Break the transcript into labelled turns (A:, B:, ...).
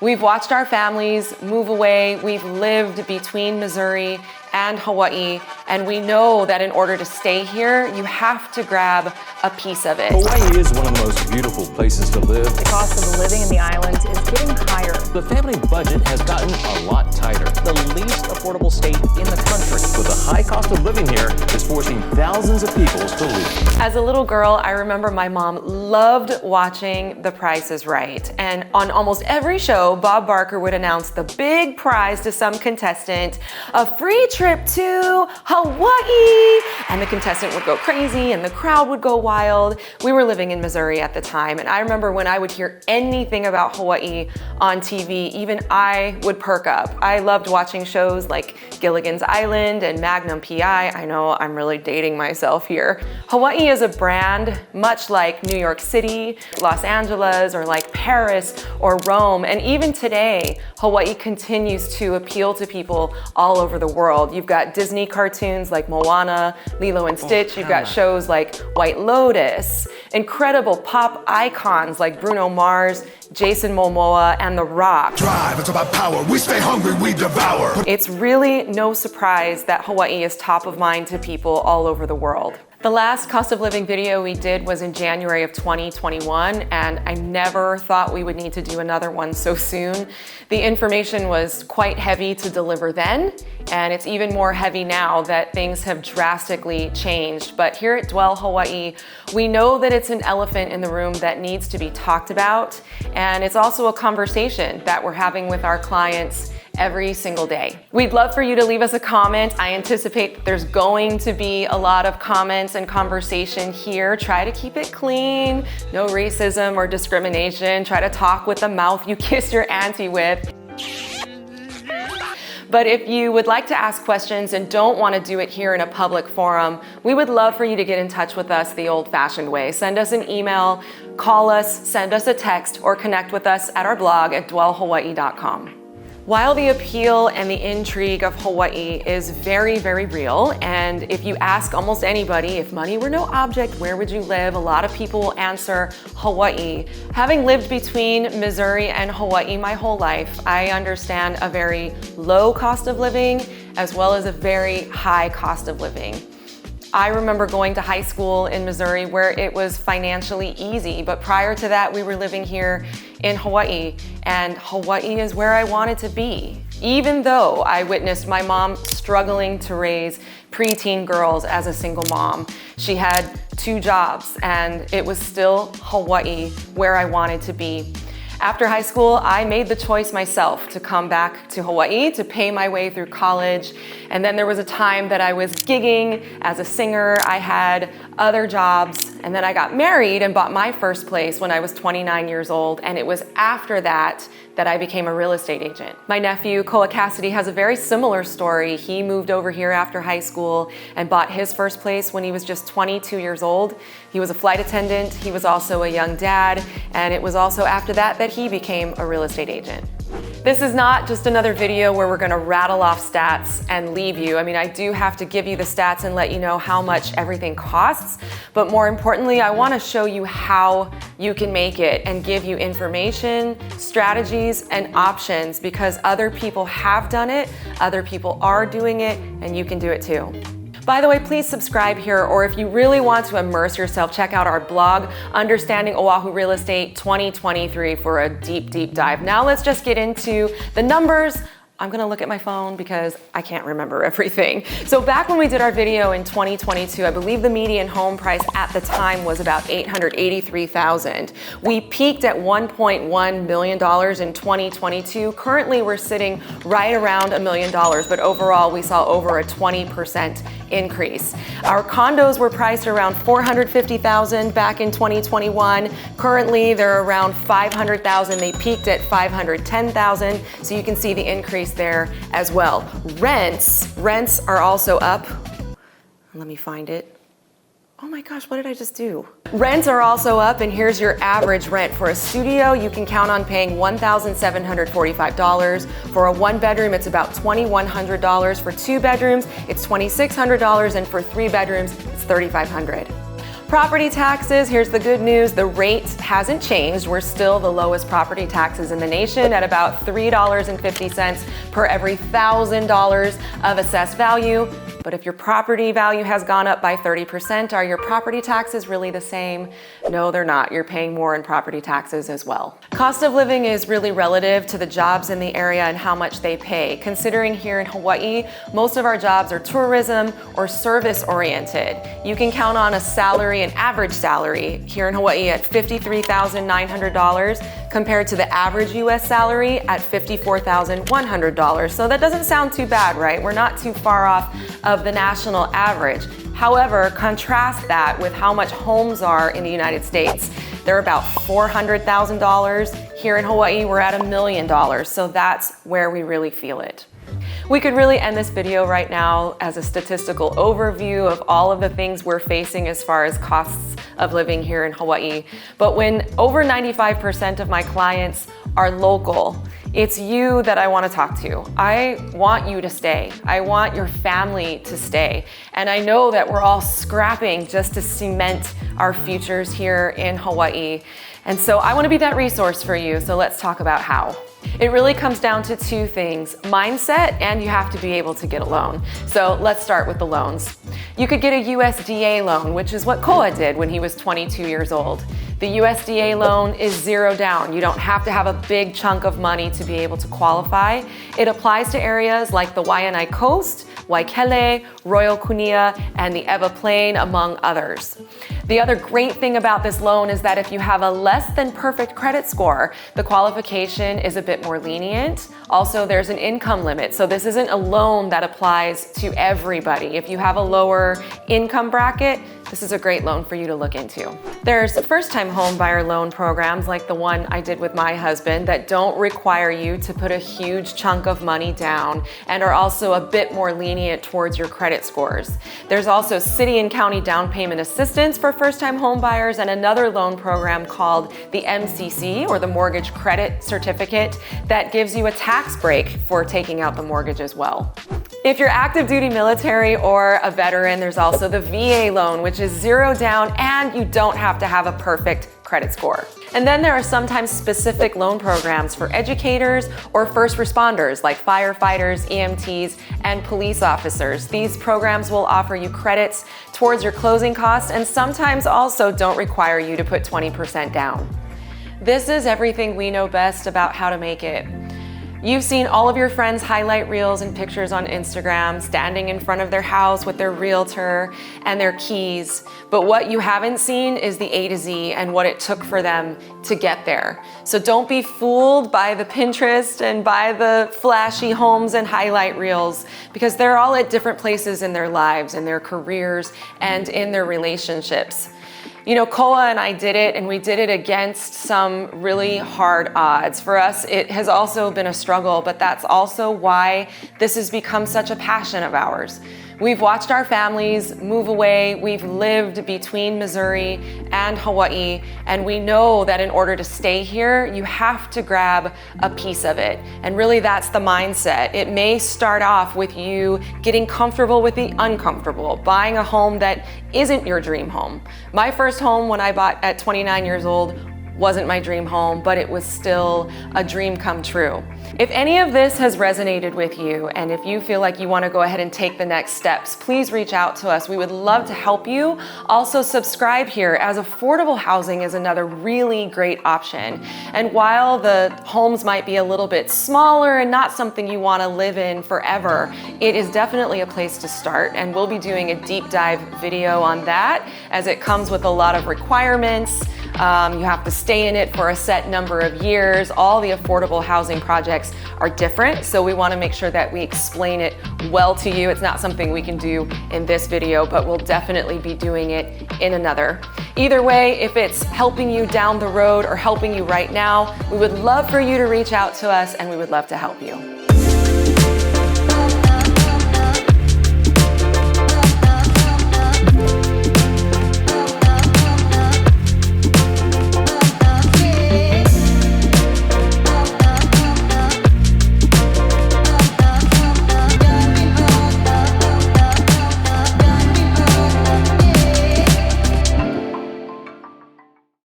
A: We've watched our families move away. We've lived between Missouri and Hawaii, and we know that in order to stay here, you have to grab a piece of it.
B: Hawaii is one of the most beautiful places to live.
C: The cost of living in the island is getting higher.
B: The family budget has gotten a lot tighter.
D: The least affordable state in the country.
B: But the high cost of living here is forcing thousands of people to leave.
A: As a little girl, I remember my mom loved watching The Price is Right. And on almost every show, Bob Barker would announce the big prize to some contestant, a free trip to Hawaii. And the contestant would go crazy and the crowd would go wild. We were living in Missouri at the time. And I remember when I would hear anything about Hawaii on TV, even I would perk up. I loved watching shows like Gilligan's Island and Magnum PI. I know I'm really dating myself here. Hawaii is a brand much like New York City, Los Angeles, or like Paris or Rome. And even today, Hawaii continues to appeal to people all over the world. You've got Disney cartoons like Moana, Lilo and Stitch. You've got shows like White Lotus, incredible pop icons like Bruno Mars, Jason Momoa, and The Rock.
E: Drive, it's about power. We stay hungry, we devour.
A: It's really no surprise that Hawaii is top of mind to people all over the world. The last cost of living video we did was in January of 2021, and I never thought we would need to do another one so soon. The information was quite heavy to deliver then, and it's even more heavy now that things have drastically changed. But here at Dwell Hawaii, we know that it's an elephant in the room that needs to be talked about, and it's also a conversation that we're having with our clients every single day. We'd love for you to leave us a comment. I anticipate that there's going to be a lot of comments and conversation here. Try to keep it clean, no racism or discrimination. Try to talk with the mouth you kiss your auntie with. But if you would like to ask questions and don't want to do it here in a public forum, we would love for you to get in touch with us the old-fashioned way. Send us an email, call us, send us a text, or connect with us at our blog at dwellhawaii.com. While the appeal and the intrigue of Hawaii is very, very real, and if you ask almost anybody, if money were no object, where would you live? A lot of people will answer Hawaii. Having lived between Missouri and Hawaii my whole life, I understand a very low cost of living as well as a very high cost of living. I remember going to high school in Missouri where it was financially easy, but prior to that, we were living here in Hawaii, and Hawaii is where I wanted to be. Even though I witnessed my mom struggling to raise preteen girls as a single mom. She had 2 jobs, and it was still Hawaii where I wanted to be. After high school, I made the choice myself to come back to Hawaii to pay my way through college. And then there was a time that I was gigging as a singer. I had other jobs, and then I got married and bought my first place when I was 29 years old. And it was after that that I became a real estate agent. My nephew, Koa Cassady, has a very similar story. He moved over here after high school and bought his first place when he was just 22 years old. He was a flight attendant. He was also a young dad. And it was also after that that he became a real estate agent. This is not just another video where we're gonna rattle off stats and leave you. I mean, I do have to give you the stats and let you know how much everything costs, but more importantly, I wanna show you how you can make it and give you information, strategies, and options because other people have done it, other people are doing it, and you can do it too. By the way, please subscribe here, or if you really want to immerse yourself, check out our blog, Understanding Oahu Real Estate 2023, for a deep, deep dive. Now let's just get into the numbers. I'm gonna look at my phone because I can't remember everything. So back when we did our video in 2022, I believe the median home price at the time was about $883,000. We peaked at $1.1 million in 2022. Currently, we're sitting right around $1 million, but overall, we saw over a 20% increase. Our condos were priced around $450,000 back in 2021. Currently, they're around $500,000. They peaked at $510,000. So you can see the increase there as well. Rents are also up. Let me find it. Oh my gosh, what did I just do? Rents are also up, and here's your average rent. For a studio, you can count on paying $1,745. For a 1-bedroom, it's about $2,100. For 2 bedrooms, it's $2,600, and for 3 bedrooms, it's $3,500. Property taxes, here's the good news. The rate hasn't changed. We're still the lowest property taxes in the nation at about $3.50 per every $1,000 of assessed value. But if your property value has gone up by 30%, are your property taxes really the same? No, they're not. You're paying more in property taxes as well. Cost of living is really relative to the jobs in the area and how much they pay. Considering here in Hawaii, most of our jobs are tourism or service oriented. You can count on a salary, an average salary here in Hawaii at $53,900 compared to the average US salary at $54,100. So that doesn't sound too bad, right? We're not too far off of the national average. However, contrast that with how much homes are in the United States. They're about $400,000. Here in Hawaii, we're at $1 million. So that's where we really feel it. We could really end this video right now as a statistical overview of all of the things we're facing as far as costs of living here in Hawaii. But when over 95% of my clients are local, it's you that I want to talk to. I want you to stay. I want your family to stay. And I know that we're all scrapping just to cement our futures here in Hawaii. And so I want to be that resource for you. So let's talk about how. It really comes down to two things, mindset, and you have to be able to get a loan. So let's start with the loans. You could get a USDA loan, which is what Koa did when he was 22 years old. The USDA loan is zero down. You don't have to have a big chunk of money to be able to qualify. It applies to areas like the Waianae Coast, Waikele, Royal Kunia, and the Ewa Plain, among others. The other great thing about this loan is that if you have a less than perfect credit score, the qualification is a bit more lenient. Also, there's an income limit, so this isn't a loan that applies to everybody. If you have a lower income bracket, this is a great loan for you to look into. There's first-time home buyer loan programs like the one I did with my husband that don't require you to put a huge chunk of money down and are also a bit more lenient towards your credit scores. There's also city and county down payment assistance for first-time home buyers and another loan program called the MCC, or the Mortgage Credit Certificate, that gives you a tax break for taking out the mortgage as well. If you're active duty military or a veteran, there's also the VA loan, which is zero down and you don't have to have a perfect credit score. And then there are sometimes specific loan programs for educators or first responders like firefighters, EMTs, and police officers. These programs will offer you credits towards your closing costs and sometimes also don't require you to put 20% down. This is everything we know best about how to make it. You've seen all of your friends' highlight reels and pictures on Instagram, standing in front of their house with their realtor and their keys. But what you haven't seen is the A to Z and what it took for them to get there. So don't be fooled by the Pinterest and by the flashy homes and highlight reels, because they're all at different places in their lives, in their careers, and in their relationships. You know, Koa and I did it, and we did it against some really hard odds. For us, it has also been a struggle, but that's also why this has become such a passion of ours. We've watched our families move away. We've lived between Missouri and Hawaii, and we know that in order to stay here, you have to grab a piece of it. And really, that's the mindset. It may start off with you getting comfortable with the uncomfortable, buying a home that isn't your dream home. My first home, when I bought at 29 years old, wasn't my dream home, but it was still a dream come true. If any of this has resonated with you, and if you feel like you want to go ahead and take the next steps, please reach out to us. We would love to help you. Also subscribe here, as affordable housing is another really great option. And while the homes might be a little bit smaller and not something you want to live in forever, it is definitely a place to start. And we'll be doing a deep dive video on that, as it comes with a lot of requirements. You have to stay in it for a set number of years. All the affordable housing projects are different, so we want to make sure that we explain it well to you. It's not something we can do in this video, but we'll definitely be doing it in another. Either way, if it's helping you down the road or helping you right now, we would love for you to reach out to us, and we would love to help you.